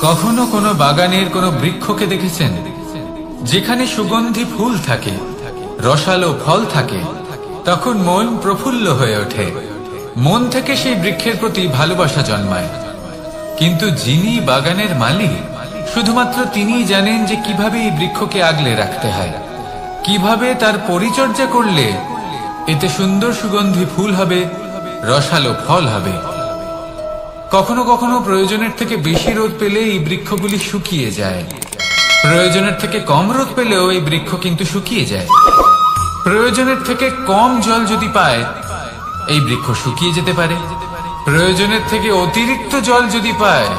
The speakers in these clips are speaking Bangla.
কখনো কোনো বাগানের কোনো বৃক্ষকে দেখেছেন যেখানে সুগন্ধি ফুল থাকে, রসালো ফল থাকে? তখন মন প্রফুল্ল হয়ে ওঠে, মন থেকে সেই বৃক্ষের প্রতি ভালোবাসা জন্মায়। কিন্তু যিনি বাগানের মালিক, শুধুমাত্র তিনিই জানেন যে কিভাবে এই বৃক্ষকে আগলে রাখতে হয়, কিভাবে তার পরিচর্যা করলে এতে সুন্দর সুগন্ধি ফুল হবে, রসালো ফল হবে। কখনো কখনো প্রয়োজনের থেকে বেশি রোদ পেলে এই বৃক্ষগুলি শুকিয়ে যায়, প্রয়োজনের থেকে কম রোদ পেলেও এই বৃক্ষ কিন্তু শুকিয়ে যায়। প্রয়োজনের থেকে কম জল যদি পায়, এই বৃক্ষ শুকিয়ে যেতে পারে। প্রয়োজনের থেকে অতিরিক্ত জল যদি পায়,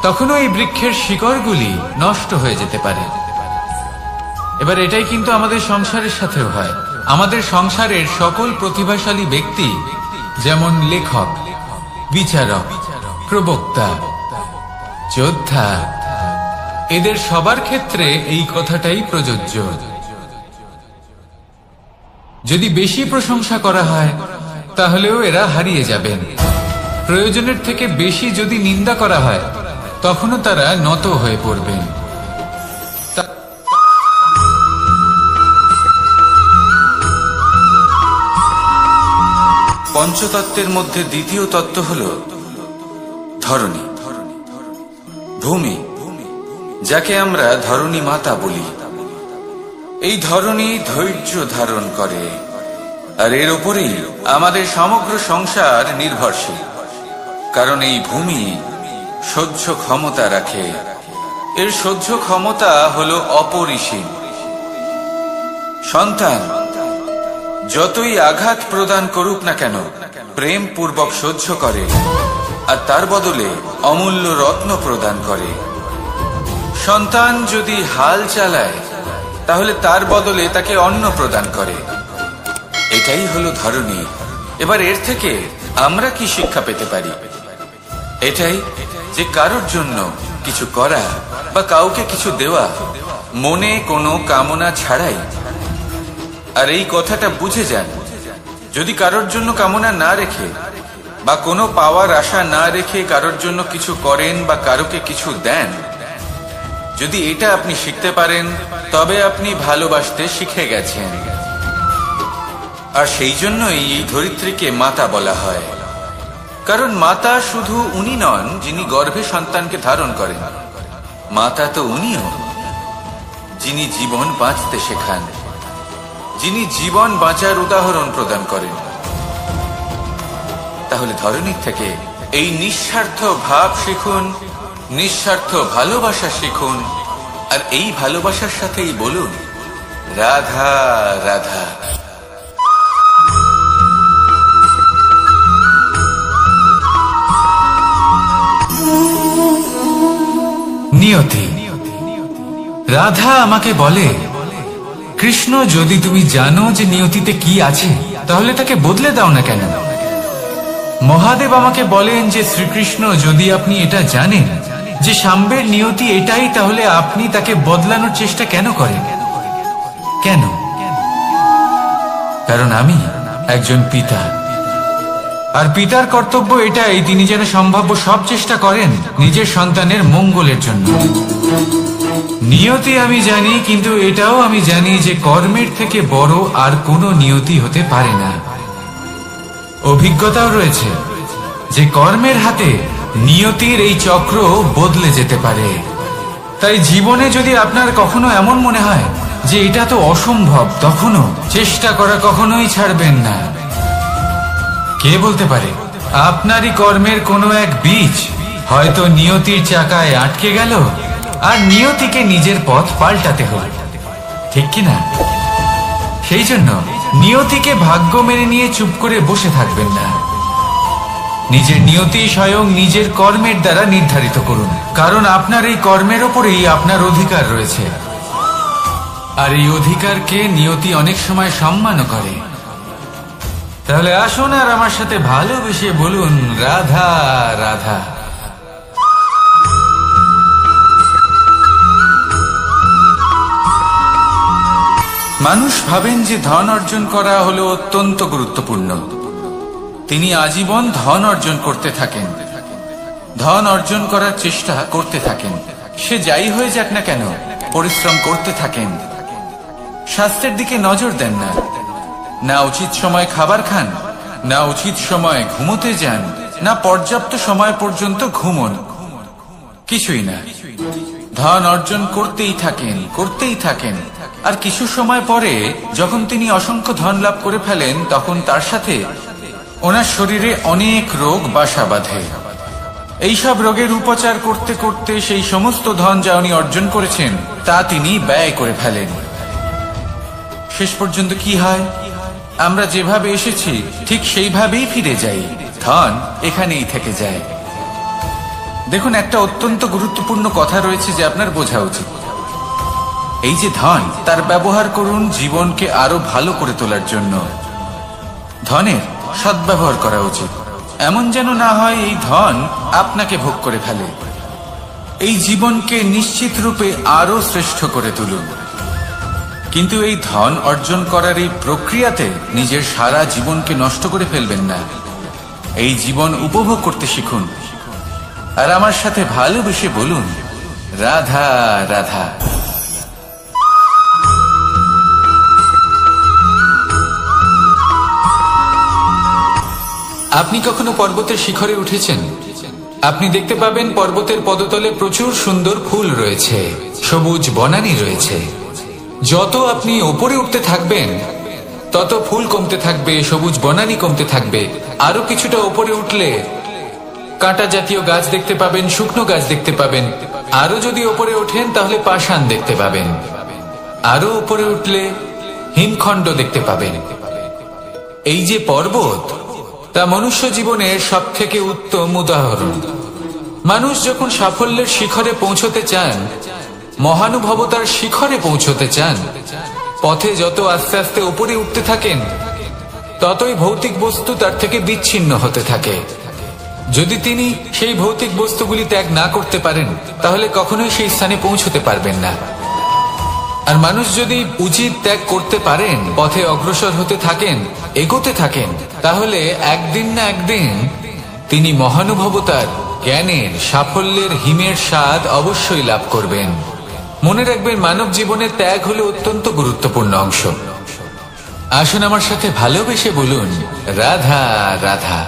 তখনও এই বৃক্ষের শিকড়গুলি নষ্ট হয়ে যেতে পারে। এবার এটাই কিন্তু আমাদের সংসারের সাথেও হয়। আমাদের সংসারের সকল প্রতিভাশালী ব্যক্তি, যেমন লেখক, বিচারক, প্রবক্তা, যোদ্ধা, এদের সবার ক্ষেত্রে এই কথাটাই প্রযোজ্য। যদি বেশি প্রশংসা করা হয়, তাহলেও এরা হারিয়ে যাবেন। প্রয়োজনের থেকে বেশি যদি নিন্দা করা হয়, তখনও তারা নত হয়ে পড়বেন। পঞ্চতত্ত্বের মধ্যে দ্বিতীয় তত্ত্ব হল ধরণী, ভূমি, যাকে আমরা ধরণী মাতা বলি। এই ধরণী ধৈর্য ধারণ করে, আর এর উপরেই আমাদের সমগ্র সংসার নির্ভরশীল। কারণ এই ভূমি সহ্য ক্ষমতা রাখে, এর সহ্য ক্ষমতা হল অপরিসীম। সন্তান যতই আঘাত প্রদান করুক না কেন, প্রেম পূর্বক সহ্য করে, আর তার বদলে অমূল্য রত্ন প্রদান করে। সন্তান যদি হাল চালায়, তাহলে তার বদলে তাকে অন্ন প্রদান করে। এটাই হলো ধরণী। এবার এর থেকে আমরা কি শিক্ষা পেতে পারি? এটাই যে কারোর জন্য কিছু করা বা কাউকে কিছু দেওয়া মনে কোনো কামনা ছাড়াই। আর এই কথাটা বুঝে যান, যদি কারোর জন্য কামনা না রেখে বা কোনো পাওয়ার আশা না রেখে কারোর জন্য কিছু করেন বা কারোকে কিছু দেন, যদি এটা আপনি শিখতে পারেন, তবে আপনি ভালোবাসতে শিখে গেছেন। আর সেই জন্যই এই ধরিত্রীকে মাতা বলা হয়। কারণ মাতা শুধু উনি নন যিনি গর্ভে সন্তানকে ধারণ করেন, মাতা তো উনিও যিনি জীবন বাঁচতে শেখান, যিনি জীবন বাঁচার উদাহরণ প্রদান করেন। তাহলে ধরণীর থেকে এই নিঃস্বার্থ ভাব শিখুন, নিঃস্বার্থ ভালোবাসা শিখুন, আর এই ভালোবাসার সাথেই বলুন রাধা রাধা। নিয়তি। রাধা আমাকে বলে, কৃষ্ণ, যদি তুমি জানো যে নিয়তিতে কি আছে, তাহলে তাকে বদলে দাও না কেন? মহাদেব আমাকে বলেন যে শ্রীকৃষ্ণ, যদি আপনি এটা জানেন যে সাম্বের নিয়তি এটাই, তাহলে আপনি তাকে বদলানোর চেষ্টা কেন করেন? কেন? কারণ আমি একজন পিতা, আর পিতার কর্তব্য এটাই, তিনি যেন সম্ভাব্য সব চেষ্টা করেন নিজের সন্তানের মঙ্গলের জন্য। নিয়তি আমি জানি, কিন্তু এটাও আমি জানি যে কর্মের থেকে বড় আর কোনো নিয়তি হতে পারে না। অভিজ্ঞতাও রয়েছে যে কর্মের হাতে নিয়তির এই চক্র বদলে যেতে পারে। তাই জীবনে যদি আপনার কখনো এমন মনে হয় যে এটা তো অসম্ভব, তখনও চেষ্টা করা কখনোই ছাড়বেন না। কে বলতে পারে আপনারই কর্মের কোনো এক বীজ হয়তো নিয়তির চাকায় আটকে গেল, আর নিয়তিকে নিজের পথ পাল্টাতে হল, ঠিক কিনা? সেই জন্য নিয়তিকে ভাগ্য মেনে নিয়ে চুপ করে বসে থাকবেন না। নিজের নিয়তি স্বয়ং নিজের কর্মের দ্বারা নির্ধারিত করুন, কারণ আপনার এই কর্মের ওপরেই আপনার অধিকার রয়েছে। আর এই অধিকারকে নিয়তি অনেক সময় সম্মানও করে। তাহলে আসুন আর আমার সাথে ভালোবেসে বলুন রাধা রাধা। মানুষ ভাবেন যে ধন অর্জন করা হলো অত্যন্ত গুরুত্বপূর্ণ। তিনি আজীবন ধন অর্জন করতে থাকেন, ধন অর্জন করার চেষ্টা করতে থাকেন, সে যাই হয়ে যাক না কেন পরিশ্রম করতে থাকেন। স্বাস্থ্যের দিকে নজর দেন না, না উচিত সময় খাবার খান, না উচিত সময় ঘুমোতে যান, না পর্যাপ্ত সময় পর্যন্ত ঘুমন, কিছুই না। ধন অর্জন করতেই থাকেন। আর কিছু সময় পরে যখন তিনি অসংখ্য ধন লাভ করে ফেলেন, তখন তার সাথে ওনার শরীরে অনেক রোগ বাসা বাঁধে। এইসব রোগের উপচার করতে করতে সেই সমস্ত ধন যা উনি অর্জন করেছেন তা তিনি ব্যয় করে ফেলেন। শেষ পর্যন্ত কি হয়? আমরা যেভাবে এসেছি ঠিক সেইভাবেই ফিরে যাই, ধন এখানেই থেকে যায়। দেখুন, একটা অত্যন্ত গুরুত্বপূর্ণ কথা রয়েছে যে আপনার বোঝা উচিত। এই যে ধন, তার ব্যবহার করুন জীবনকে আরো ভালো করে তোলার জন্য। ধনের সদ্ব্যবহার করা উচিত, এমন যেন না হয় এই ধন আপনাকে ভোগ করে ফেলে। এই জীবনকে নিশ্চিত রূপে আরো শ্রেষ্ঠ করে তুলুন। কিন্তু এই ধন অর্জন করার এই প্রক্রিয়াতে নিজের সারা জীবনকে নষ্ট করে ফেলবেন না। এই জীবন উপভোগ করতে শিখুন, আর আমার সাথে ভালোবেসে বলুন, রাধা রাধা। আপনি কখনো পর্বতের শিখরে উঠেছেন? আপনি দেখতে পাবেন পর্বতের পদতলে প্রচুর সুন্দর ফুল রয়েছে, সবুজ বনানী রয়েছে। যত আপনি উপরে উঠতে থাকবেন তত ফুল কমতে থাকবে, সবুজ বনানী কমতে থাকবে। আরো কিছুটা উপরে উঠলে কাঁটা জাতীয় গাছ দেখতে পাবেন, শুকনো গাছ দেখতে পাবেন। আরো যদি উপরে ওঠেন তাহলে পাষাণ দেখতে পাবেন। আরো উপরে উঠলে হিমখণ্ড দেখতে পাবেন। এই যে পর্বত, তা মনুষ্য জীবনের সব থেকে উত্তম উদাহরণ। মানুষ যখন সাফল্যের শিখরে পৌঁছতে চান, মহানুভবতার শিখরে পৌঁছতে চান, পথে যত আস্তে আস্তে উপরে উঠতে থাকেন ততই ভৌতিক বস্তু তার থেকে বিচ্ছিন্ন হতে থাকে। যদি তিনি সেই ভৌতিক বস্তুগুলি ত্যাগ না করতে পারেন তাহলে কখনোই সেই স্থানে পৌঁছতে পারবেন না। আর মানুষ যদি উচিত ত্যাগ করতে পারেন, পথে অগ্রসর হতে থাকেন, এগোতে থাকেন, তাহলে একদিন না একদিন তিনি মহানুভবতার, জ্ঞানের, সাফল্যের হিমের স্বাদ অবশ্যই লাভ করবেন। মনে রাখবেন, মানব জীবনে ত্যাগ হলো অত্যন্ত গুরুত্বপূর্ণ অংশ। আসুন আমার সাথে ভালোবেসে বলুন, রাধা রাধা।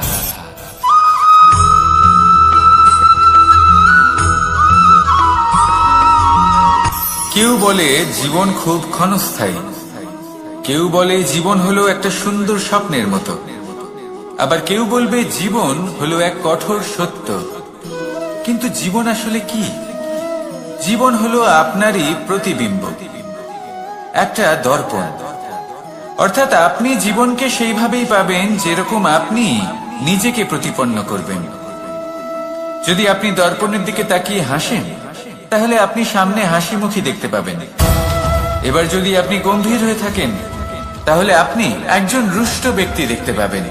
কেউ বলে জীবন খুব ক্ষণস্থায়ী, কেউ বলে জীবন হলো একটা সুন্দর স্বপ্নের মতো, আবার কেউ বলবে জীবন হলো এক কঠোর সত্য। কিন্তু জীবন আসলে কি? জীবন হলো আপনারই প্রতিবিম্ব, একটা দর্পণ। অর্থাৎ আপনি জীবনকে সেইভাবেই পাবেন যেরকম আপনি নিজেকে প্রতিপন্ন করবেন। যদি আপনি দর্পণের দিকে তাকিয়ে হাসেন তাহলে আপনি সামনে হাসি মুখী দেখতে পাবেন। এবার যদি আপনি গম্ভীর হয়ে থাকেন তাহলে আপনি একজন রুষ্ট ব্যক্তি দেখতে পাবেন।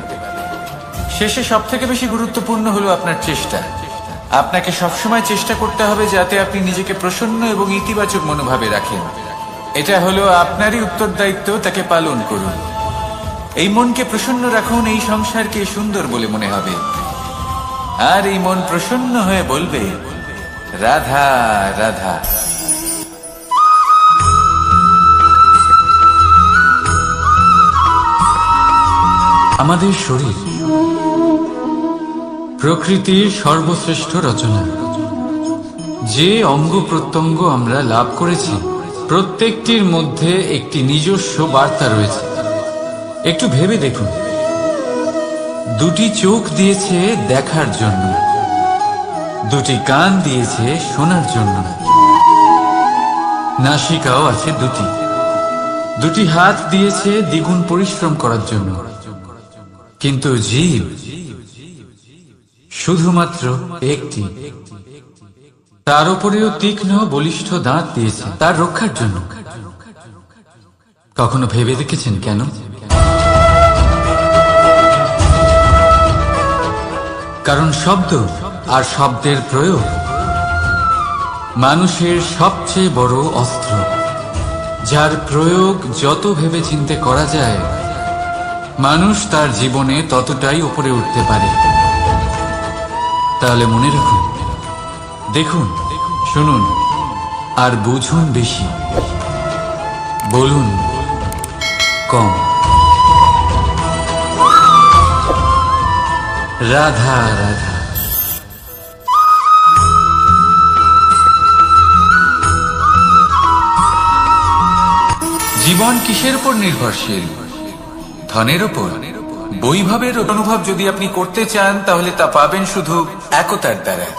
শেষে সবথেকে বেশি গুরুত্বপূর্ণ হলো আপনার চেষ্টা। আপনাকে সবসময় চেষ্টা করতে হবে যাতে আপনি নিজেকে প্রসন্ন এবং ইতিবাচক মনোভাবে রাখেন। এটা হলো আপনারই উত্তরদায়িত্ব, তাকে পালন করুন। এই মনকে প্রসন্ন রাখুন, এই সংসারকে সুন্দর বলে মনে হবে। আর এই মন প্রসন্ন হয়ে বলবে, রাধা রাধা। আমাদের শরীর প্রকৃতির সর্বশ্রেষ্ঠ রচনা। যে অঙ্গ প্রত্যঙ্গ আমরা লাভ করেছি প্রত্যেকটির মধ্যে একটি নিজস্ব বার্তা রয়েছে। একটু ভেবে দেখুন, দুটি চোখ দিয়েছে দেখার জন্য, দুটি কান দিয়েছে শোনার জন্য, নাসিকাও আছে দুটি, দুটি হাত দিয়েছে দ্বিগুণ পরিশ্রম করার জন্য। কিন্তু জীব শুধুমাত্র একটি। তার উপরেও তীক্ষ্ণ বলিষ্ঠ দাঁত দিয়েছে তার রক্ষার জন্য। কখনো ভেবে দেখেছেন কেন? কারণ শব্দ আর শব্দের প্রয়োগ মানুষের সবচেয়ে বড় অস্ত্র, যার প্রয়োগ যত ভেবে চিন্তে করা যায় মানুষ তার জীবনে ততটাই উপরে উঠতে পারে। তাহলে মনে রাখুন, দেখুন, শুনুন আর বুঝুন বেশি, বলুন কম। রাধা রাধা। জীবন কিসের উপর নির্ভরশীল? ধনের উপর, বৈভবের অনুভব যদি আপনি করতে চান তাহলে তা পাবেন শুধু একতার দ্বারা,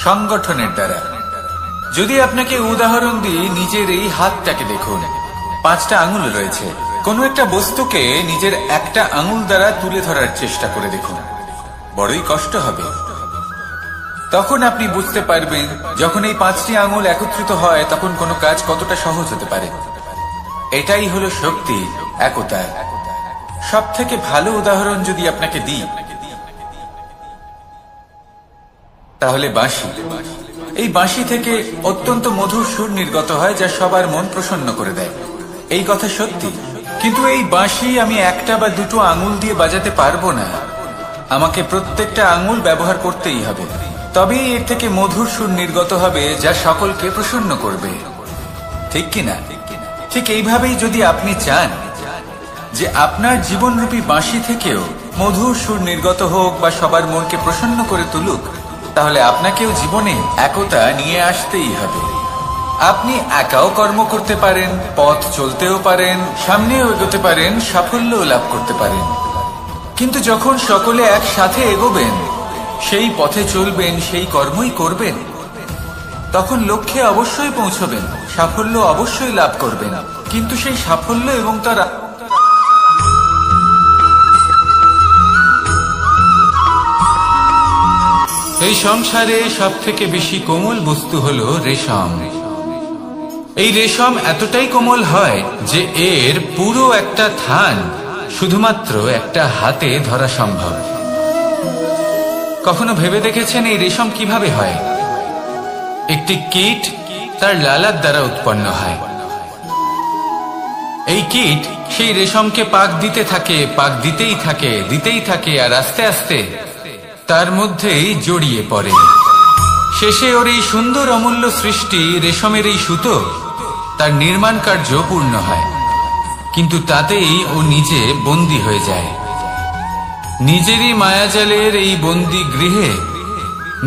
সংগঠনের দ্বারা। যদি আপনাকে উদাহরণ দিই, নিজের এই হাতটাকে দেখুন, 5টা আঙুল রয়েছে। কোনো একটা বস্তুকে নিজের একটা আঙুল দ্বারা তুলে ধরার চেষ্টা করে দেখুন, বড়ই কষ্ট হবে। তখন আপনি বুঝতে পারবেন যখন এই 5টি আঙুল একত্রিত হয় তখন কোনো কাজ কতটা সহজ হতে পারে। এটাই হলো শক্তি, একতার। সব থেকে ভালো উদাহরণ যদি আপনাকে দিই তাহলে বাঁশি। এই বাঁশি থেকে অত্যন্ত মধুর সুর নির্গত হয় যা সবার মন প্রসন্ন করে দেয়। এই কথা সত্যি, কিন্তু এই বাঁশি আমি একটা বা দুটো আঙুল দিয়ে বাজাতে পারবো না। আমাকে প্রত্যেকটা আঙুল ব্যবহার করতেই হবে, তবেই এর থেকে মধুর সুর নির্গত হবে যা সকলকে প্রসন্ন করবে, ঠিক কিনা? ঠিক এইভাবেই যদি আপনি চান যে আপনার জীবনরূপী বাঁশি থেকেও মধুর সুর নির্গত হোক বা সবার মনকে প্রসন্ন করে তুলুক, তাহলে আপনাকেও জীবনে একতা নিয়ে আসতেই হবে। আপনি একাও কর্ম করতে পারেন, পথ চলতেও পারেন, সামনেও এগোতে পারেন, সাফল্যও লাভ করতে পারেন। কিন্তু যখন সকলে একসাথে এগোবেন, সেই পথে চলবেন, সেই কর্মই করবেন, তখন লক্ষ্যে অবশ্যই পৌঁছবেন, সাফল্য অবশ্যই লাভ করবেন। কিন্তু সেই সাফল্য এবং তার এই সংসারে সব থেকে বেশি কোমল বস্তু হলো রেশম। এই রেশম এতটাই কোমল হয় যে এর পুরো একটা থান শুধুমাত্র একটা হাতে ধরা সম্ভব। কখনো ভেবে দেখেছেন এই রেশম কিভাবে হয়? একটি কীট তার লালার দ্বারা উৎপন্ন হয়। এই কীট সেই রেশমকে পাক দিতে থাকে, পাক দিতেই থাকে, দিতেই থাকে, আর আস্তে আস্তে তার মধ্যেই জড়িয়ে পড়ে। শেষে ওর এই সুন্দর অমূল্য সৃষ্টি রেশমের এই সুতো, তার নির্মাণ কার্য পূর্ণ হয়, কিন্তু তাতেই ও নিজে বন্দী হয়ে যায়। নিজেরই মায়াজালের এই বন্দী গৃহে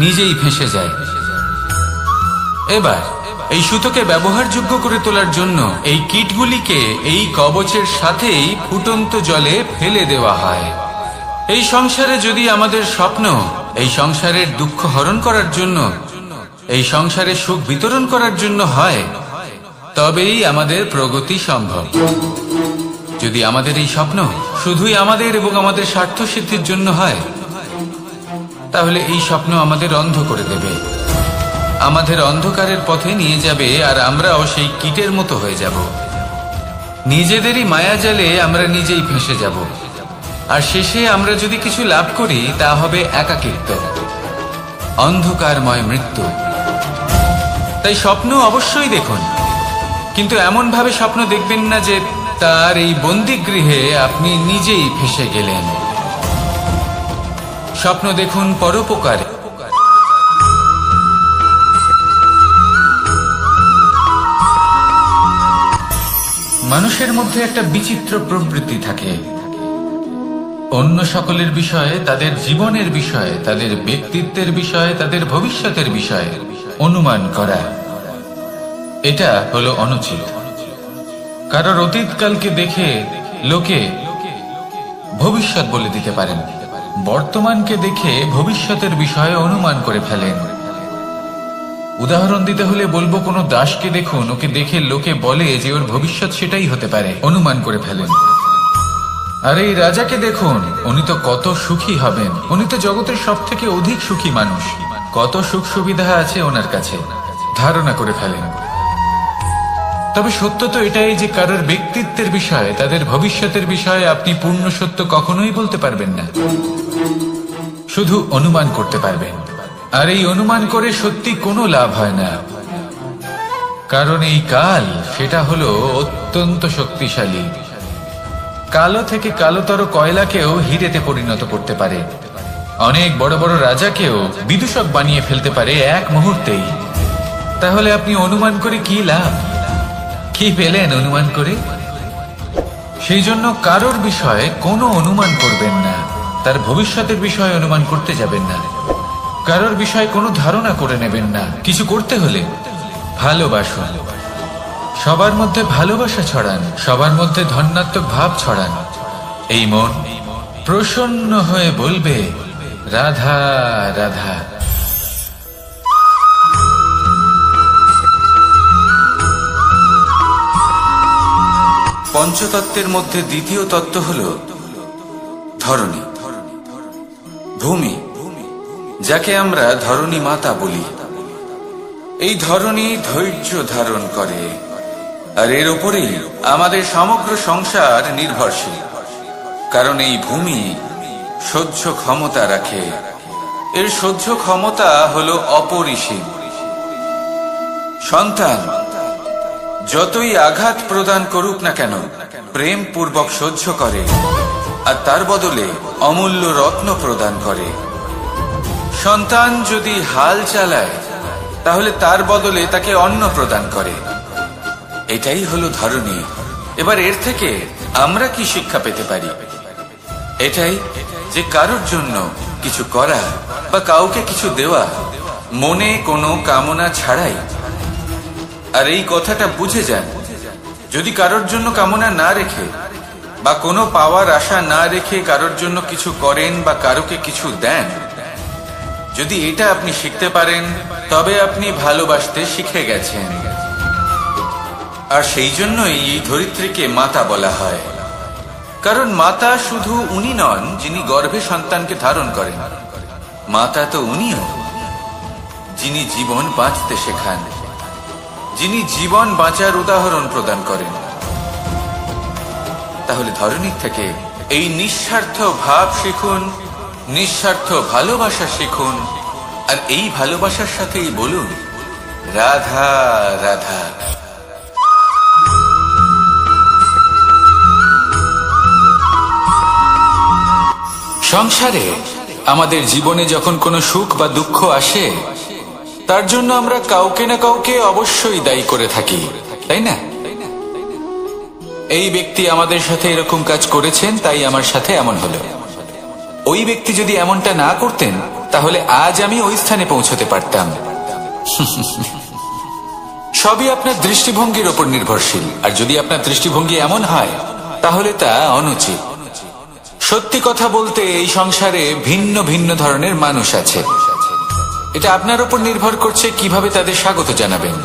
নিজেই ফেঁসে যায়। এবার এই সুতোকে ব্যবহারযোগ্য করে তোলার জন্য এই কীটগুলিকে এই কবচের সাথেই ফুটন্ত জলে ফেলে দেওয়া হয়। এই সংসারে যদি আমাদের স্বপ্ন এই সংসারের দুঃখ হরণ করার জন্য, এই সংসারে সুখ বিতরণ করার জন্য হয়, তবেই আমাদের প্রগতি সম্ভব। যদি আমাদের এই স্বপ্ন শুধুই আমাদের এবং আমাদের স্বার্থ সিদ্ধির জন্য হয়, তাহলে এই স্বপ্ন আমাদের অন্ধ করে দেবে, আমাদের অন্ধকারের পথে নিয়ে যাবে, আর আমরাও সেই কীটের মতো হয়ে যাব। নিজেদেরই মায়াজালে আমরা নিজেই ফেঁসে যাব, আর শেষে আমরা যদি কিছু লাভ করি তা হবে একাকিত্ব, অন্ধকারময় মৃত্যু। তাই স্বপ্ন অবশ্যই দেখুন, কিন্তু এমন ভাবে স্বপ্ন দেখবেন না যে তার এই বন্দিগৃহে আপনি নিজেই ফেঁসে গেলেন। স্বপ্ন দেখুন পরোপকারে। মানুষের মধ্যে একটা বিচিত্র প্রবৃত্তি থাকে, অন্য সকলের বিষয়ে, তাদের জীবনের বিষয়ে, তাদের ব্যক্তিত্বের বিষয়ে, তাদের ভবিষ্যতের বিষয়ে অনুমান করা। এটা হলো অনুচিত। কারোর অতীতকালকে দেখে লোকে ভবিষ্যৎ বলে দিতে পারেন, বর্তমানকে দেখে ভবিষ্যতের বিষয়ে অনুমান করে ফেলেন। উদাহরণ দিতে হলে বলবো, কোনো দাসকে দেখুন, ওকে দেখে লোকে বলে যে ওর ভবিষ্যৎ সেটাই হতে পারে, অনুমান করে ফেলেন। আর এই রাজাকে দেখুন, উনি তো কত সুখী হবেন, উনি তো জগতের সব থেকে অধিক সুখী মানুষ, কত সুখ সুবিধা আছে ওনার কাছে, ধারণা করে ফেলেন। তবে সত্য তো এটাই যে কারোর ব্যক্তিত্বের বিষয়ে, তাদের ভবিষ্যতের বিষয়ে আপনি পূর্ণ সত্য কখনোই বলতে পারবেন না, শুধু অনুমান করতে পারবেন। আর এই অনুমান করে সত্যি কোনো লাভ হয় না, কারণ এই কাল সেটা হলো অত্যন্ত শক্তিশালী। কালো থেকে কালোতর কয়লাকেও হিরেতে পরিণত করতে পারে। অনেক বড় বড় রাজাকেও বিদূষক বানিয়ে ফেলতে পারে এক মুহূর্তেই। তাহলে আপনি অনুমান করে কি লাভ? কি পেলেন অনুমান করে? সেই জন্য কারোর বিষয়ে কোনো অনুমান করবেন না, তার ভবিষ্যতের বিষয়ে অনুমান করতে যাবেন না, কারোর বিষয়ে কোনো ধারণা করে নেবেন না। কিছু করতে হলে ভালোবাসুন, সবার মধ্যে ভালোবাসা ছড়ান, সবার মধ্যে ধন্যাত্মক ভাব ছড়ান। এই মন প্রসন্ন হয়ে বলবে রাধা রাধা। পঞ্চতত্ত্বের মধ্যে দ্বিতীয় তত্ত্ব হল ধরণী, ভূমি, যাকে আমরা ধরণী মাতা বলি। এই ধরণী ধৈর্য ধারণ করে, আর এর উপরেই আমাদের সমগ্র সংসার নির্ভরশীল। কারণ এই ভূমি সহ্য ক্ষমতা রাখে, এর সহ্য ক্ষমতা হল অপরিসীম। সন্তান যতই আঘাত প্রদান করুক না কেন, প্রেম পূর্বক সহ্য করে, আর তার বদলে অমূল্য রত্ন প্রদান করে। সন্তান যদি হাল চালায়, তাহলে তার বদলে তাকে অন্ন প্রদান করে। এটাই হলো ধরণী। এবার এর থেকে আমরা কি শিক্ষা পেতে পারি? এটাই যে কারোর জন্য কিছু করা বা কাউকে কিছু দেওয়া মনে কোনো কামনা ছাড়াই। আর এই কথাটা বুঝে যান, যদি কারোর জন্য কামনা না রেখে বা কোনো পাওয়ার আশা না রেখে কারোর জন্য কিছু করেন বা কারোকে কিছু দেন, যদি এটা আপনি শিখতে পারেন, তবে আপনি ভালোবাসতে শিখে গেছেন। আর সেই জন্যই এই ধরিত্রীকে মাতা বলা হয়। কারণ মাতা শুধু উনি নন যিনি গর্ভে সন্তানকে ধারণ করেন, মাতা তো উনিও যিনি জীবন বাঁচতে শেখান, যিনি জীবন বাঁচার উদাহরণ প্রদান করেন। তাহলে ধরণীর থেকে এই নিঃস্বার্থ ভাব শিখুন, নিঃস্বার্থ ভালোবাসা শিখুন, আর এই ভালোবাসার সাথেই বলুন রাধা রাধা। সংসারে আমাদের জীবনে যখন কোনো সুখ বা দুঃখ আসে, তার জন্য আমরা কাউকে না কাউকে অবশ্যই দায়ী করে থাকি, তাই না? এই ব্যক্তি আমাদের সাথে এরকম কাজ করেছেন, তাই আমার সাথে এমন হলো। ওই ব্যক্তি যদি এমনটা না করতেন, তাহলে আজ আমি ওই স্থানে পৌঁছতে পারতাম। সবই আপনার দৃষ্টিভঙ্গির ওপর নির্ভরশীল। আর যদি আপনার দৃষ্টিভঙ্গি এমন হয়, তাহলে তা অনুচিত। সত্যি কথা বলতে এই সংসারে ভিন্ন ভিন্ন ধরনের মানুষ আছে। এটা আপনার উপর নির্ভর করছে কিভাবে তাদের স্বাগত জানাবেন।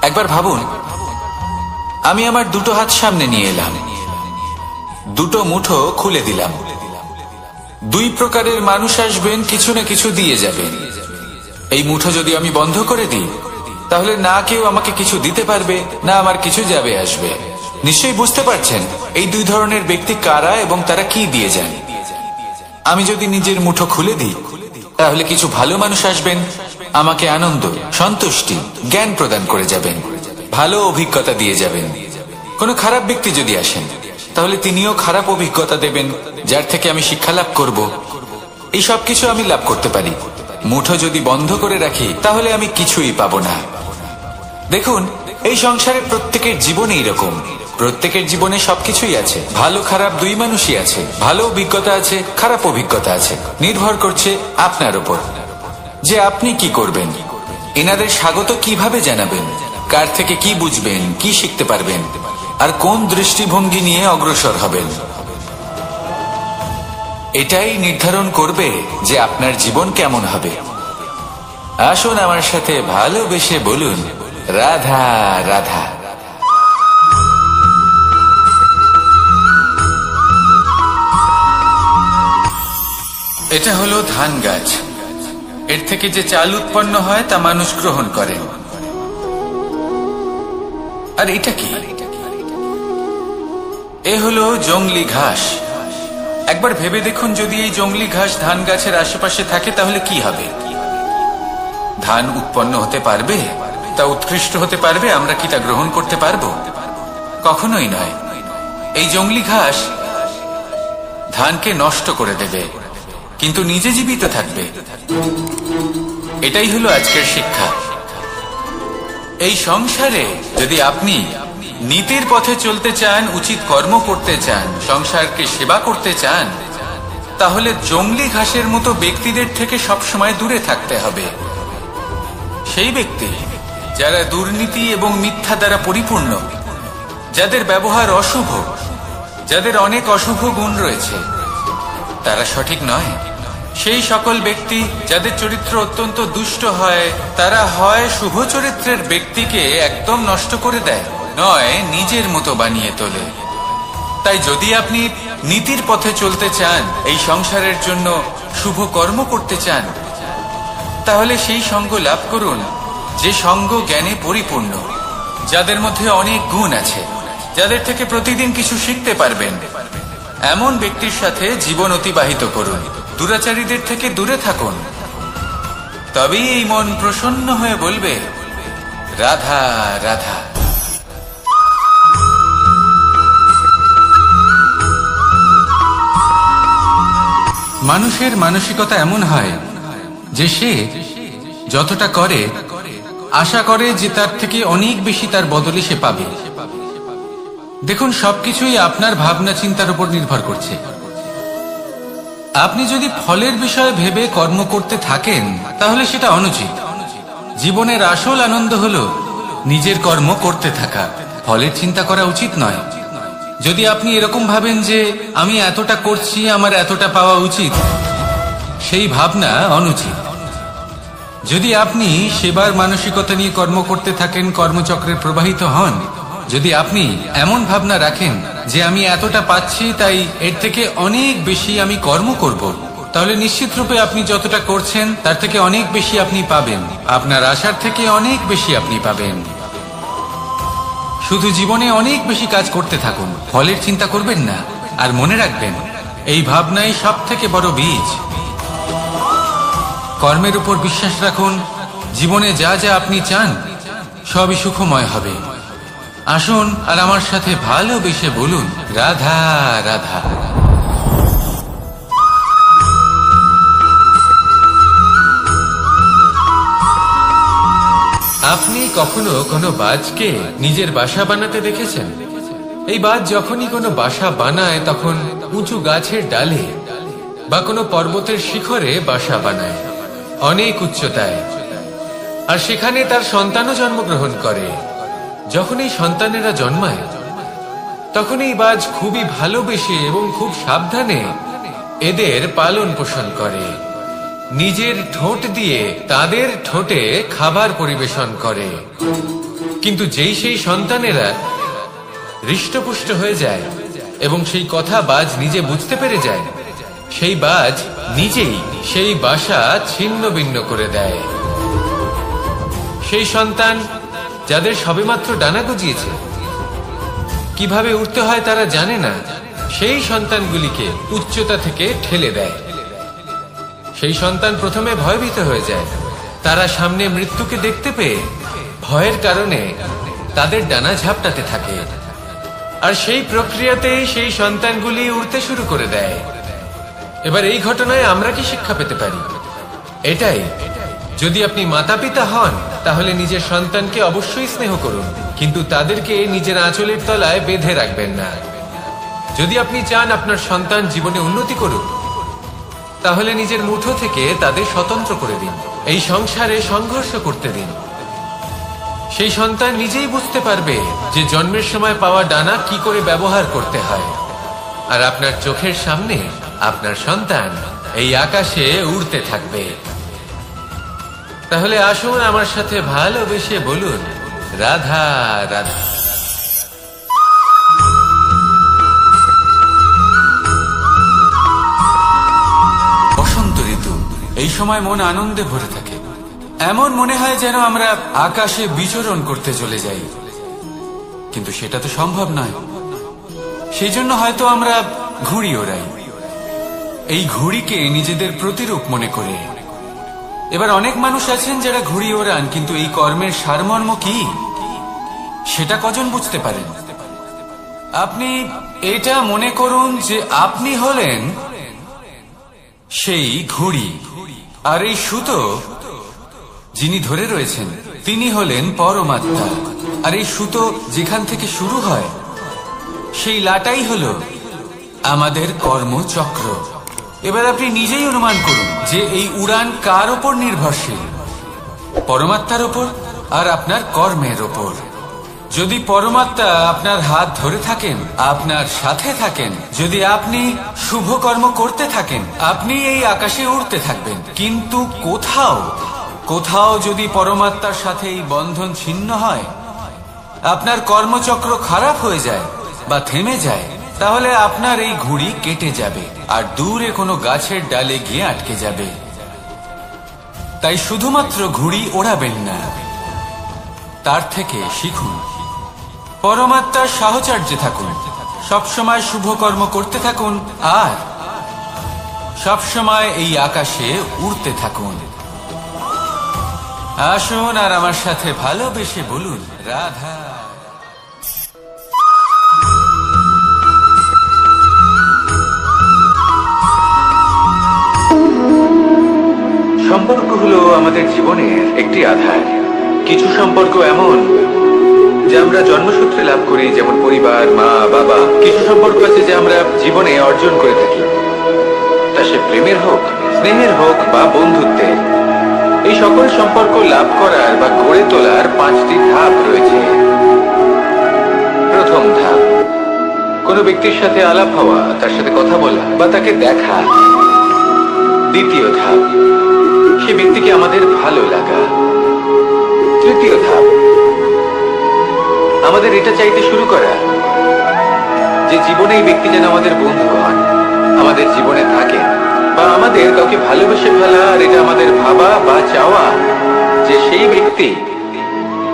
একবার ভাবুন, আমি আমার দুটো হাত সামনে নিয়ে এলাম, দুটো মুঠো খুলে দিলাম। দুই প্রকারের মানুষ আসবেন, কিছু না কিছু দিয়ে যাবেন। এই মুঠো যদি আমি বন্ধ করে দিই, তাহলে না কেউ আমাকে কিছু দিতে পারবে, না আমার কিছু যাবে আসবে। নিশ্চয়ই বুঝতে পারছেন এই দুই ধরনের ব্যক্তি কারা এবং তারা কি দিয়ে যান। আমি যদি নিজের মুঠো খুলে দিই, তাহলে কিছু ভালো মানুষ আসবেন, আমাকে আনন্দ, সন্তুষ্টি, জ্ঞান প্রদান করে যাবেন, ভালো অভিজ্ঞতা দিয়ে যাবেন। কোনো খারাপ ব্যক্তি যদি আসেন, তাহলে তিনিও খারাপ অভিজ্ঞতা দেবেন, যার থেকে আমি শিক্ষা লাভ করব। এই সব কিছু আমি লাভ করতে পারি। মুঠো যদি বন্ধ করে রাখি, তাহলে আমি কিছুই পাবো না। দেখুন, এই সংসারে প্রত্যেকের জীবনে এরকম। প্রত্যেকের জীবনে সবকিছুই আছে, ভালো খারাপ দুই মানুষই আছে। ভালো অভিজ্ঞতা আছে, খারাপ অভিজ্ঞতা আছে। নির্ভর করছে আপনার উপর যে আপনি কি করবেন, এনাদের স্বাগত কিভাবে জানাবেন, কার থেকে কি বুঝবেন, কি শিখতে পারবেন, আর কোন দৃষ্টিভঙ্গি নিয়ে অগ্রসর হবেন। এটাই নির্ধারণ করবে যে আপনার জীবন কেমন হবে। আসুন আমার সাথে ভালোবেসে বলুন রাধা রাধা। এটা হলো ধান গাছ। এর থেকে যে চাল উৎপন্ন হয় তা মানুষ গ্রহণ করেন। আর এটা কি? এ হলো জংলি ঘাস। একবার ভেবে দেখুন, যদি এই জংলি ঘাস ধান গাছের আশেপাশে থাকে, তাহলে কি হবে? ধান উৎপন্ন হতে পারবে? তা উৎকৃষ্ট হতে পারবে? আমরা কি তা গ্রহণ করতে পারবো? কখনোই নয়। এই জংলি ঘাস ধানকে নষ্ট করে দেবে। কিন্তু নিজে জীবিত থাকবে। এটাই হলো আজকের শিক্ষা। এই সংসারে যদি আপনি নীতির পথে চলতে চান, উচিত কর্ম করতে চান, সংসারকে সেবা করতে চান, তাহলে জংলি ঘাসের মতো ব্যক্তিদের থেকে সবসময় দূরে থাকতে হবে। সেই ব্যক্তি যারা দুর্নীতি এবং মিথ্যা দ্বারা পরিপূর্ণ, যাদের ব্যবহার অশুভ, যাদের অনেক অশুভ গুণ রয়েছে, তারা সঠিক নয়। সেই সকল ব্যক্তি যাদের চরিত্র অত্যন্ত দুষ্ট হয়, তারা হয় শুভ চরিত্রের ব্যক্তিকে একদম নষ্ট করে দেয়, নয় নিজের মতো বানিয়ে তোলে। তাই যদি আপনি নীতির পথে চলতে চান, এই সংসারের জন্য শুভ কর্ম করতে চান, তাহলে সেই সঙ্গ লাভ করুন যে সঙ্গ জ্ঞানে পরিপূর্ণ, যাদের মধ্যে অনেক গুণ আছে, যাদের থেকে প্রতিদিন কিছু শিখতে পারবেন। এমন ব্যক্তির সাথে জীবন অতিবাহিত করুন, দুরাচারীদের থেকে দূরে থাকুন। তবেই এই মন প্রসন্ন হয়ে বলবে, রাধা রাধা। মানুষের মানসিকতা এমন হয় যে সে যতটা করে আশা করে যে তার থেকে অনেক বেশি তার বদলে সে পাবে। দেখুন, সবকিছুই আপনার ভাবনা চিন্তার উপর নির্ভর করছে। আপনি যদি ফলের বিষয়ে ভেবে কর্ম করতে থাকেন, তাহলে সেটা অনুচিত। জীবনের আসল আনন্দ হলো নিজের কর্ম করতে থাকা, ফলের চিন্তা করা উচিত নয়। যদি আপনি এরকম ভাবেন যে আমি এতটা করছি, আমার এতটা পাওয়া উচিত, সেই ভাবনা অনুচিত। যদি আপনি সেবার মানসিকতা নিয়ে কর্ম করতে থাকেন, কর্মচক্রে প্রবাহিত হন, যদি আপনি এমন ভাবনা রাখেন যে আমি এতটা পাচ্ছি, তাই এর থেকে অনেক বেশি আমি কর্ম করব, তাহলে নিশ্চিত রূপে আপনি যতটা করছেন তার থেকে অনেক বেশি আপনি পাবেন। আপনার আশার থেকে অনেক বেশি আপনি পাবেন। শুধু জীবনে অনেক বেশি কাজ করতে থাকুন, ফলের চিন্তা করবেন না। আর মনে রাখবেন, এই ভাবনাই সব থেকে বড় বীজ। কর্মের উপর বিশ্বাস রাখুন। জীবনে যা যা আপনি চান সবই সুখময় হবে। আসুন আর আমার সাথে ভালোবেসে বলুন, রাধা রাধা। আপনি কখনো কোনো বাজকে নিজের বাসা বানাতে দেখেছেন? এই বাজ যখনই কোনো বাসা বানায়, তখন উঁচু গাছের ডালে বা কোনো পর্বতের শিখরে বাসা বানায়, অনেক উচ্চতায়। আর সেখানে তার সন্তানও জন্মগ্রহণ করে। যখন এই সন্তানেরা জন্মায়, তখন এই বাজ খুবই ভালোবেসে এবং খুব সাবধানে এদের পালন পোষণ করে। নিজের ঠোঁট দিয়ে তাদের ঠোঁটে খাবার পরিবেশন করে। কিন্তু যেই সেই সন্তানেরা হৃষ্টপুষ্ট হয়ে যায় এবং সেই কথা বাজ নিজে বুঝতে পেরে যায়, সেই বাজ নিজেই সেই বাসা ছিন্ন ভিন্ন করে দেয়। সেই সন্তান যাদের সবেমাত্র ডানা গজিয়েছে, কিভাবে উঠতে হয় তারা জানে না, সেই সন্তানগুলিকে উচ্চতা থেকে ঠেলে দেয়। সেই সন্তান প্রথমে ভয়ভীত হয়ে যায়। তারা সামনে মৃত্যুকে দেখতে পেয়ে ভয়ের কারণে তাদের ডানা ঝাপটাতে থাকে। আর সেই প্রক্রিয়াতেই সেই সন্তানগুলি উড়তে শুরু করে দেয়। এবার এই ঘটনায় আমরা কি শিক্ষা পেতে পারি? এটাই, যদি আপনি মাতা পিতা হন, তাহলে নিজের সন্তানকে অবশ্যই স্নেহ করুন, কিন্তু তাদেরকে নিজের আঁচলের তলায় বেঁধে রাখবেন না। যদি আপনি চান আপনার সন্তান জীবনে উন্নতি করুক, তাহলে নিজের মুঠো থেকে তাদের স্বতন্ত্র করে দিন। এই সংসারে সংঘর্ষ করতে দিন। সেই সন্তান নিজেই বুঝতে পারবে যে জন্মের সময় পাওয়া ডানা কি করে ব্যবহার করতে হয়। আর আপনার চোখের সামনে আপনার সন্তান এই আকাশে উড়তে থাকবে। তাহলে আসুন আমার সাথে ভালোবেসে বলুন, রাধা রাধা। বসন্ত ঋতু, এই সময় মন আনন্দে ভরে থাকে। এমন মনে হয় যেন আমরা আকাশে বিচরণ করতে চলে যাই, কিন্তু সেটা তো সম্ভব নয়। সেই জন্য হয়তো আমরা ঘুড়ি ওড়াই, এই ঘুড়িকে নিজেদের প্রতিরূপ মনে করে। এবার অনেক মানুষ আছেন যারা ঘুড়ি ওড়ান, কিন্তু এই কর্মের সারমর্ম কি সেটা কজন বুঝতে পারেন? আপনি এটা মনে করুন যে আপনি হলেন সেই ঘুড়ি। আর এই সুতো যিনি ধরে রয়েছেন তিনি হলেন পরমাত্মা। আর এই সুতো যেখান থেকে শুরু হয় সেই লাটাই হলো আমাদের কর্মচক্র। এবার আপনি নিজেই অনুমান করুন যে এই উড়ান কার ওপর নির্ভরশীল, পরমাত্মার ওপর আর আপনার কর্মের ওপর। যদি পরমাত্মা আপনার হাত ধরে থাকেন, আপনার সাথে থাকেন, যদি আপনি শুভ কর্ম করতে থাকেন, আপনি এই আকাশে উড়তে থাকবেন। কিন্তু কোথাও কোথাও যদি পরমাত্মার সাথে এই বন্ধন ছিন্ন হয়, আপনার কর্মচক্র খারাপ হয়ে যায় বা থেমে যায়, তাহলে আপনার এই ঘুড়ি কেটে যাবে আর দূরে কোনো গাছের ডালে গিয়ে আটকে যাবে। তাই শুধুমাত্র ঘুড়ি ওড়াবেন না, তার থেকে শিখুন, পরমাত্মার সাহচর্যে থাকুন, সবসময় শুভ কর্ম করতে থাকুন আর সবসময় এই আকাশে উড়তে থাকুন। আসুন আর আমার সাথে ভালোবেসে বলুন, রাধা। সম্পর্ক হলো আমাদের জীবনের একটি আধার। কিছু সম্পর্ক এমন যে আমরা জন্মসূত্রে লাভ করি, যেমন পরিবার, মা, বাবা। কিছু সম্পর্ক আছে যে আমরা জীবনে অর্জন করে থাকি, তা সে প্রেমের হোক, স্নেহের হোক বা বন্ধুত্বের। এই সকল সম্পর্ক লাভ করার বা গড়ে তোলার 5টি ধাপ রয়েছে। প্রথম ধাপ, কোনো ব্যক্তির সাথে আলাপ হওয়া, তার সাথে কথা বলা বা তাকে দেখা। দ্বিতীয় ধাপ, সে ব্যক্তিকে আমাদের ভালো লাগা। তৃতীয় ধাপ, আমাদের এটা চাইতে শুরু করা যে জীবনে এই ব্যক্তি যেন আমাদের বন্ধু হন, আমাদের জীবনে থাকেন, বা আমাদের কাউকে ভালোবেসে ফেলা। আর এটা আমাদের ভাবা বা চাওয়া যে সেই ব্যক্তি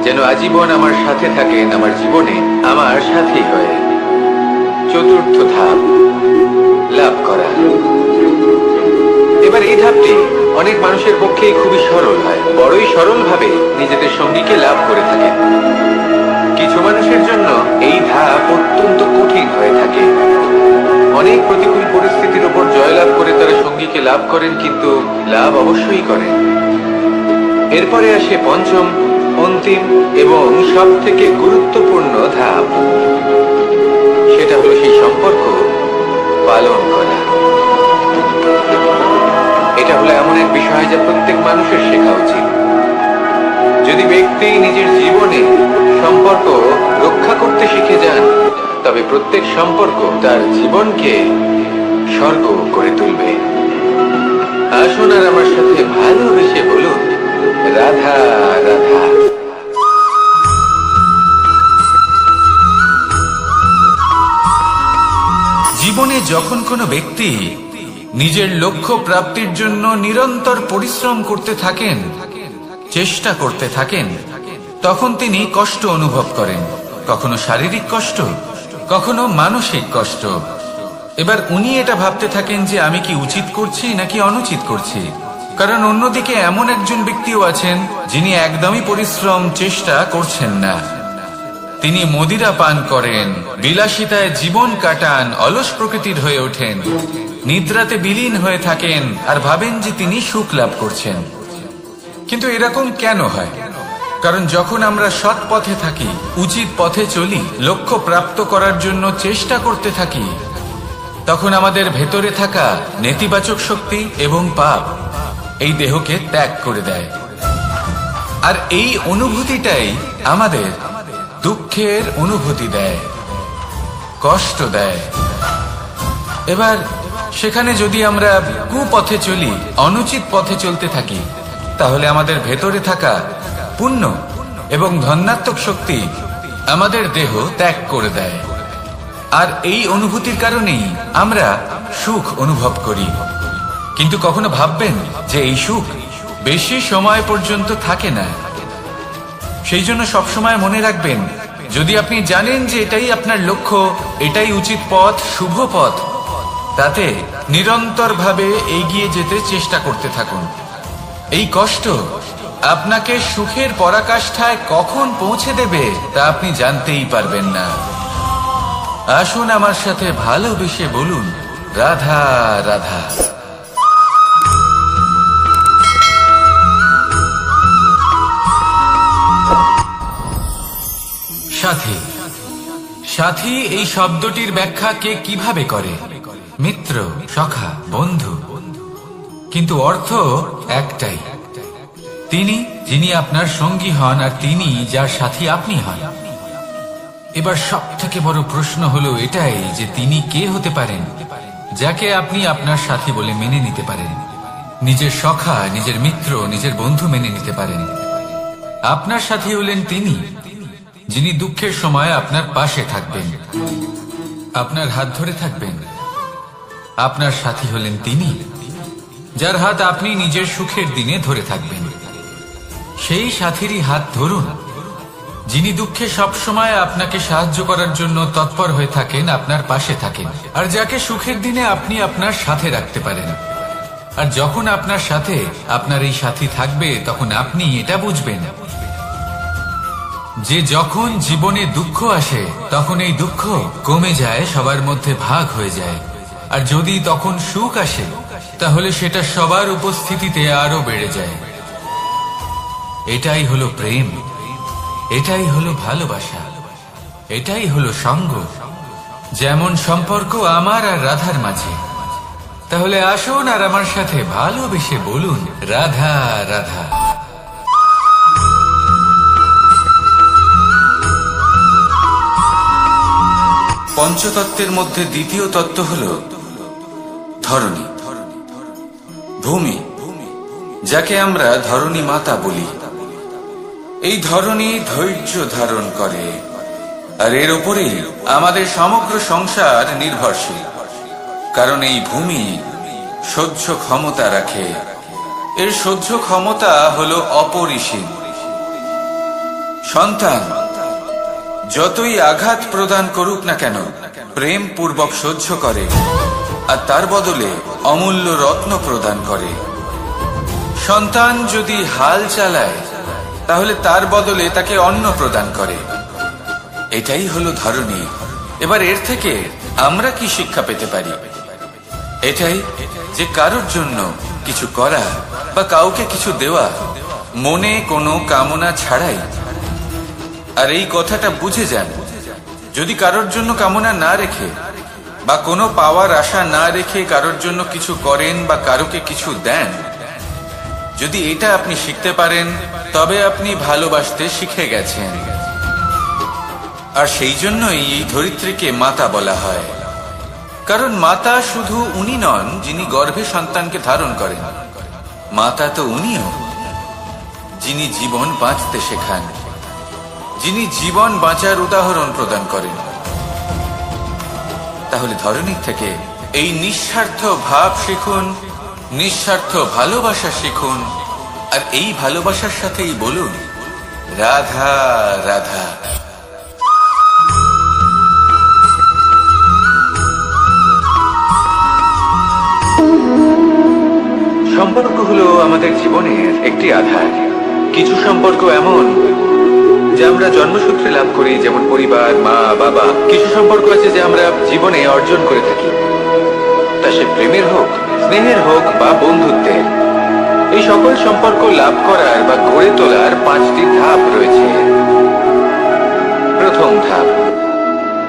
যেন আজীবন আমার সাথে থাকেন, আমার জীবনে আমার সাথী হয়ে। চতুর্থ ধাপ, লাভ করা। এবার এই ধাপটি অনেক মানুষের পক্ষেই খুবই সরল হয়, বড়ই সরল ভাবে নিজেদের সঙ্গীকে লাভ করে থাকেন। কিছু মানুষের জন্য এই ধাপ অত্যন্ত কঠিন হয়ে থাকে। অনেক প্রতিকূল পরিস্থিতির উপর জয়লাভ করে তারা সঙ্গীকে লাভ করেন, কিন্তু লাভ অবশ্যই করেন। এরপরে আসে পঞ্চম, অন্তিম এবং সব থেকে গুরুত্বপূর্ণ ধাপ। সেটা হলো সেই সম্পর্ক পালন করা। এটা হলো এমন এক বিষয় যা প্রত্যেক মানুষের শেখা উচিত। যদি ব্যক্তি নিজের জীবনে সম্পর্ক রক্ষা করতে শিখে যান, তবে প্রত্যেক সম্পর্ক তার জীবনকে স্বর্গ করে তুলবে। আসুন আর আমার সাথে ভালোবেসে বলুন, রাধা রাধা। জীবনে যখন কোনো ব্যক্তি নিজের লক্ষ্য প্রাপ্তির জন্য নিরন্তর পরিশ্রম করতে থাকেন, চেষ্টা করতে থাকেন, তখন তিনি কষ্ট অনুভব করেন। কখনো শারীরিক কষ্ট, কখনো মানসিক কষ্ট। এবার উনি এটা ভাবতে থাকেন যে আমি কি উচিত করছি নাকি অনুচিত করছি। কারণ অন্যদিকে এমন একজন ব্যক্তিও আছেন যিনি একদমই পরিশ্রম, চেষ্টা করছেন না। তিনি মদিরা পান করেন, বিলাসিতায় জীবন কাটান, অলস প্রকৃতির হয়ে ওঠেন, নিদ্রাতে বিলীন হয়ে থাকেন আর ভাবেন যে তিনি সুখ লাভ করছেন। কিন্তু এরকম কেন হয়? কারণ যখন আমরা সৎ পথে থাকি, উচিত পথে চলি, লক্ষ্য প্রাপ্ত করার জন্য চেষ্টা করতে থাকি, তখন আমাদের ভেতরে থাকা নেতিবাচক শক্তি এবং পাপ এই দেহকে ত্যাগ করে দেয়। আর এই অনুভূতিটাই আমাদের দুঃখের অনুভূতি দেয়, কষ্ট দেয়। এবার সেখানে যদি আমরা কুপথে চলি, অনুচিত পথে চলতে থাকি, তাহলে আমাদের ভেতরে থাকা পুণ্য এবং ধনাত্মক শক্তি আমাদের দেহ ত্যাগ করে দেয়। আর এই অনুভূতির কারণেই আমরা সুখ অনুভব করি। কিন্তু কখনো ভাববেন যে এই সুখ বেশি সময় পর্যন্ত থাকে না। সেই জন্য সবসময় মনে রাখবেন, যদি আপনি জানেন যে এটাই আপনার লক্ষ্য, এটাই উচিত পথ, শুভ পথ, তাতে নিরন্তরভাবে এগিয়ে যেতে চেষ্টা করতে থাকুন। এই কষ্ট আপনাকে সুখের পরাকাষ্ঠায় কখন পৌঁছে দেবে তা আপনি জানতেই পারবেন না। আসুন আমার সাথে ভালোবেসে বলুন, রাধা রাধা। সাথী। সাথী এই শব্দটির ব্যাখ্যা কে কিভাবে করে? মিত্র, সখা, বন্ধু। কিন্তু অর্থ একটাই, তিনি যিনি আপনার সঙ্গী হন আর তিনি যার সাথী আপনি হন। এবার সব থেকে বড় প্রশ্ন হলো এটাই যে তিনি কে হতে পারেন যাকে আপনি আপনার সাথী বলে মেনে নিতে পারেন, নিজের সখা, নিজের মিত্র, নিজের বন্ধু মেনে নিতে পারেন। আপনার সাথী হলেন তিনি যিনি দুঃখের সময় আপনার পাশে থাকবেন, আপনার হাত ধরে থাকবেন। আপনার সাথী হলেন তিনি যার হাত আপনি নিজের সুখের দিনে ধরে থাকবেন। সেই সাথীরই হাত ধরুন যিনি দুঃখে সবসময় আপনাকে সাহায্য করার জন্য তৎপর হয়ে থাকেন, আপনার পাশে থাকেন, আর যাকে সুখের দিনে আপনি আপনার সাথে রাখতে পারেন। আর যখন আপনার সাথে আপনার এই সাথী থাকবে তখন আপনি এটা বুঝবেন যে যখন জীবনে দুঃখ আসে তখন এই দুঃখ কমে যায়, সবার মধ্যে ভাগ হয়ে যায়। আর যদি তখন সুখ আসে তাহলে সেটা সবার উপস্থিতিতে আরো বেড়ে যায়। এটাই হলো প্রেম, এটাই হলো ভালোবাসা, এটাই হলো সঙ্গ। যেমন সম্পর্ক আমার আর রাধার মাঝে। তাহলে আসুন আর আমার সাথে ভালোবেসে বলুন, রাধা রাধা। পঞ্চতত্ত্বের মধ্যে দ্বিতীয় তত্ত্ব হল ধরণী, ভূমি, যাকে আমরা ধরণী মাতা বলি। এই ধরণী ধৈর্য ধারণ করে আর এর উপরেই আমাদের সমগ্র সংসার নির্ভরশীল। কারণ এই ভূমি সহ্য ক্ষমতা রাখে, এর সহ্য ক্ষমতা হলো অপরিসীম। সন্তান যতই আঘাত প্রদান করুক না কেন প্রেম পূর্বক সহ্য করে আর তার বদলে অমূল্য রত্ন প্রদান করে। সন্তান যদি হাল চালায় তাহলে তার বদলে তাকে অন্ন প্রদান করে। এটাই হলো ধরণী। এবার এর থেকে আমরা কি শিক্ষা পেতে পারি? এটাই যে কারোর জন্য কিছু করা বা কাউকে কিছু দেওয়া মনে কোনো কামনা ছাড়াই। আর এই কথাটা বুঝে যান, যদি কারোর জন্য কামনা না রেখে বা কোনো পাওয়ার আশা না রেখে কারোর জন্য কিছু করেন বা কারোকে কিছু দেন, যদি এটা আপনি শিখতে পারেন তবে আপনি ভালোবাসতে শিখে গেছেন। আর সেই জন্যই এই ধরিত্রীকে মাতা বলা হয়। কারণ মাতা শুধু উনি নন যিনি গর্ভে সন্তানকে ধারণ করেন, মাতা তো উনিও যিনি জীবন বাঁচতে শেখান, যিনি জীবন বাঁচার উদাহরণ প্রদান করেন। তাহলে ধরণীর থেকে এই নিঃস্বার্থ ভাব শিখুন, নিঃস্বার্থ ভালোবাসা শিখুন, আর এই ভালোবাসার সাথেই বলুন, রাধা রাধা। সম্পর্ক হলো আমাদের জীবনের একটি আধার। কিছু সম্পর্ক এমন যে আমরা জন্মসূত্রে লাভ করি, যেমন পরিবার, মা, বাবা। কিছু সম্পর্ক আছে যে আমরা জীবনে অর্জন করে থাকি, তা সে প্রেমের হোক, স্নেহের হোক বা বন্ধুত্বের। এই সকল সম্পর্ক লাভ করার বা গড়ে তোলার 5টি ধাপ রয়েছে। প্রথম ধাপ,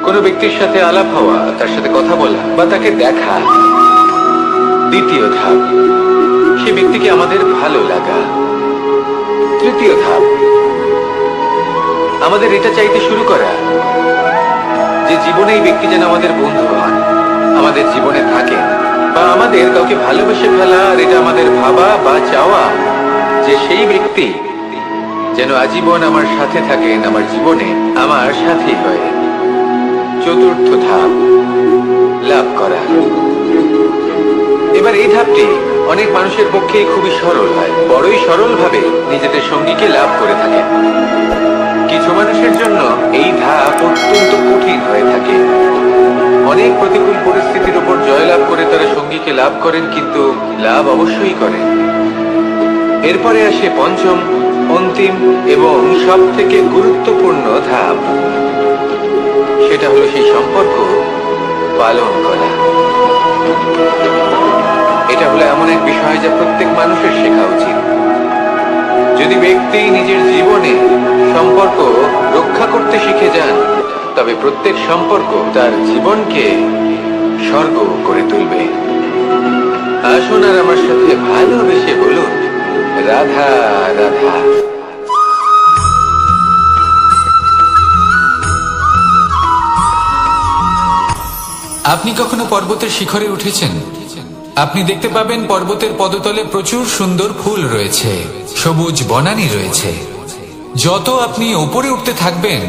কোনো ব্যক্তির সাথে আলাপ হওয়া, তার সাথে কথা বলা বা তাকে দেখা। দ্বিতীয় ধাপ, সে ব্যক্তিকে আমাদের ভালো লাগা। তৃতীয় ধাপ, আমাদের এটা চাইতে শুরু করা যে জীবনে এই ব্যক্তি যেন আমাদের বন্ধু হন, আমাদের জীবনে থাকেন, বা আমাদের কাউকে ভালোবেসে ফেলা আর এটা আমাদের ভাবা বা চাওয়া যে সেই ব্যক্তি যেন আজীবন আমার সাথে থাকেন, আমার জীবনে আমার সাথী হয়ে। চতুর্থ ধাপ, লাভ করা। এবার এই ধাপটি অনেক মানুষের পক্ষে খুবই সরল হয়, বড়ই সরল ভাবে নিজেদের সঙ্গীকে লাভ করে থাকেন। কিছু মানুষের জন্য এই ধাপ অত্যন্ত কঠিন হয়ে থাকে। অনেক প্রতিকূল পরিস্থিতির উপর জয়লাভ করে তারা সঙ্গীকে লাভ করেন, কিন্তু লাভ অবশ্যই করেন। এরপরে আসে পঞ্চম, অন্তিম এবং সব থেকে গুরুত্বপূর্ণ ধাপ। সেটা হলো সেই সম্পর্ক পালন করা। এটা হলো এমন এক বিষয় যা প্রত্যেক মানুষের শেখা উচিত। যদি ব্যক্তি নিজের জীবনে সম্পর্ক রক্ষা করতে শিখে যান, তবে প্রত্যেক সম্পর্ক তার জীবনকে স্বর্গ করে তুলবে। আসুন আর আমার সাথে ভালোবেসে বলুন, রাধা রাধা। আপনি কখনো পর্বতের শিখরে উঠেছেন? আপনি দেখতে পাবেন পর্বতের পদতলে প্রচুর সুন্দর ফুল রয়েছে, সবুজ বনানী রয়েছে। যত আপনি উপরে উঠতে থাকবেন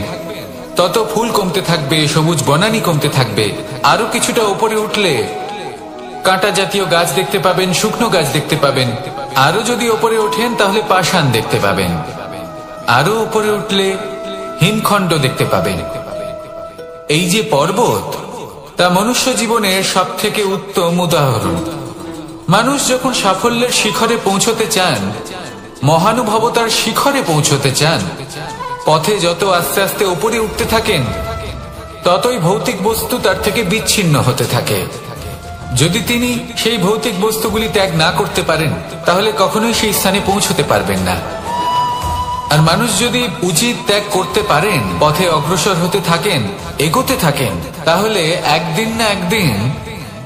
তত ফুল কমতে থাকবে, সবুজ বনানী কমতে থাকবে। আরো কিছুটা উপরে উঠলে কাঁটা জাতীয় গাছ দেখতে পাবেন, শুকনো গাছ দেখতে পাবেন। আরো যদি উপরে ওঠেন তাহলে পাষাণ দেখতে পাবেন। আরো উপরে উঠলে হিমখণ্ড দেখতে পাবেন। এই যে পর্বত, তা মনুষ্য জীবনের সব থেকে উত্তম উদাহরণ। মানুষ যখন সাফল্যের শিখরে পৌঁছতে চান, মহানুভবতার শিখরে পৌঁছতে চান, পথে যত আস্তে আস্তে উপরে উঠতে থাকেন ততই ভৌতিক বস্তু তার থেকে বিচ্ছিন্ন হতে থাকে। যদি তিনি সেই ভৌতিক বস্তুগুলি ত্যাগ না করতে পারেন তাহলে কখনোই সেই স্থানে পৌঁছতে পারবেন না। আর মানুষ যদি উচিত ত্যাগ করতে পারেন, পথে অগ্রসর হতে থাকেন, এগোতে থাকেন, তাহলে একদিন না একদিন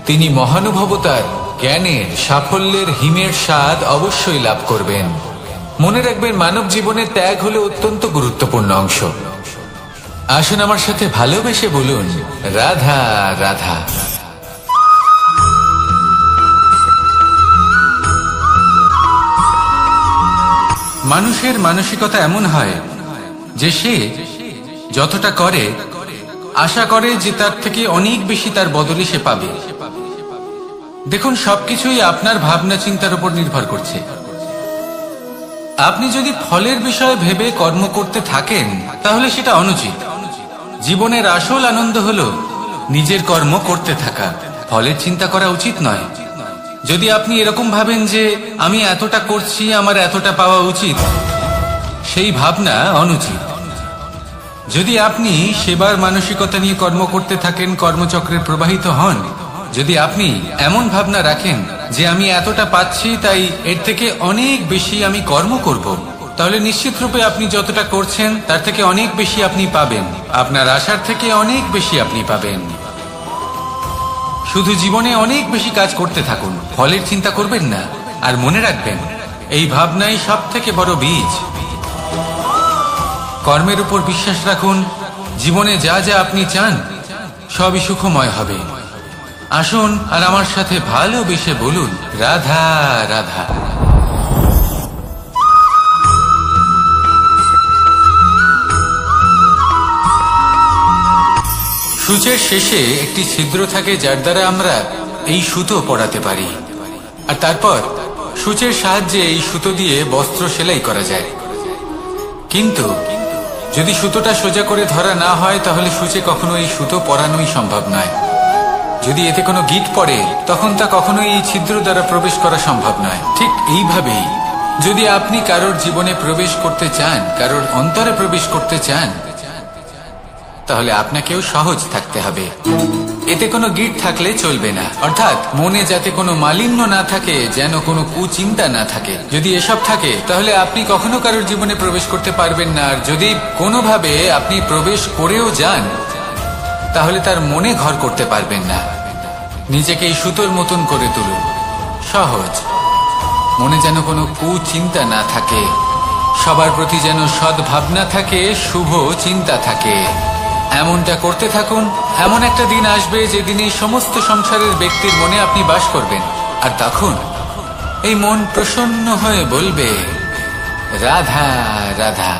তিনি মহানুভবতার, জ্ঞানের, সাফল্যের হিমের স্বাদ অবশ্যই লাভ করবেন। মনে রাখবেন, মানব জীবনে ত্যাগ হলো অত্যন্ত গুরুত্বপূর্ণ অংশ। আসুন আমার সাথে ভালোবেসে বলুন, রাধা রাধা। মানুষের মানসিকতা এমন হয় যে সে যতটা করে আশা করে যে তার থেকে অনেক বেশি তার বদলে সে পাবে। দেখুন, সবকিছুই আপনার ভাবনা চিন্তার উপর নির্ভর করছে। আপনি যদি ফলের বিষয়ে ভেবে কর্ম করতে থাকেন তাহলে সেটা অনুচিত। জীবনের আসল আনন্দ হলো নিজের কর্ম করতে থাকা, ফলের চিন্তা করা উচিত নয়। যদি আপনি এরকম ভাবেন যে আমি এতটা করছি, আমার এতটা পাওয়া উচিত, সেই ভাবনা অনুচিত। যদি আপনি সেবার মানসিকতা নিয়ে কর্ম করতে থাকেন, কর্মচক্রে প্রবাহিত হন, যদি আপনি এমন ভাবনা রাখেন যে আমি এতটা পাচ্ছি তাই এর থেকে অনেক বেশি আমি কর্ম করব, তাহলে নিশ্চিত রূপে আপনি যতটা করছেন তার থেকে অনেক বেশি আপনি পাবেন। আপনার আশার থেকে অনেক বেশি আপনি পাবেন। শুধু জীবনে অনেক বেশি কাজ করতে থাকুন, ফলের চিন্তা করবেন না। আর মনে রাখবেন, এই ভাবনাই সব থেকে বড় বীজ। কর্মের উপর বিশ্বাস রাখুন, জীবনে যা যা আপনি চান সবই সুখময় হবে। আসুন আর আমার সাথে ভালোবেসে বলুন, রাধা রাধা। সূচের শেষে একটি ছিদ্র থাকে যার দ্বারা আমরা এই সুতো পরাতে পারি, আর তারপর সূচের সাহায্যে এই সুতো দিয়ে বস্ত্র সেলাই করা যায়। কিন্তু যদি সুতোটা সোজা করে ধরা না হয় তাহলে সূচে কখনো এই সুতো পরানোই সম্ভব নয়। যদি এতে কোনো গিঁট পড়ে তখন তা কখনোই এই ছিদ্র দ্বারা প্রবেশ করা সম্ভব নয়। ঠিক এইভাবেই যদি আপনি কারোর জীবনে প্রবেশ করতে চান, কারোর অন্তরে প্রবেশ করতে চান, তাহলে আপনাকেও সহজ থাকতে হবে। এতে কোনো গিঁট থাকলে চলবে না, অর্থাৎ মনে যাতে কোনো মালিন্য না থাকে, যেন কোনো কুচিন্তা না থাকে। যদি এসব থাকে তাহলে আপনি কখনো কারোর জীবনে প্রবেশ করতে পারবেন না। আর যদি কোনোভাবে আপনি প্রবেশ করেও যান তাহলে তার মনে ঘর করতে পারবেন না। নিজেকে এই সুতোর মতন করে তুলুন, সহজ। মনে যেন কোনো কুচিন্তা না থাকে, সবার প্রতি যেন সদ্ভাবনা থাকে, শুভ চিন্তা থাকে। এমনটা করতে থাকুন। এমন একটা দিন আসবে যেদিন এই সমস্ত সংসারের ব্যক্তির মনে আপনি বাস করবেন, আর তখন এই মন প্রসন্ন হয়ে বলবে, রাধা রাধা।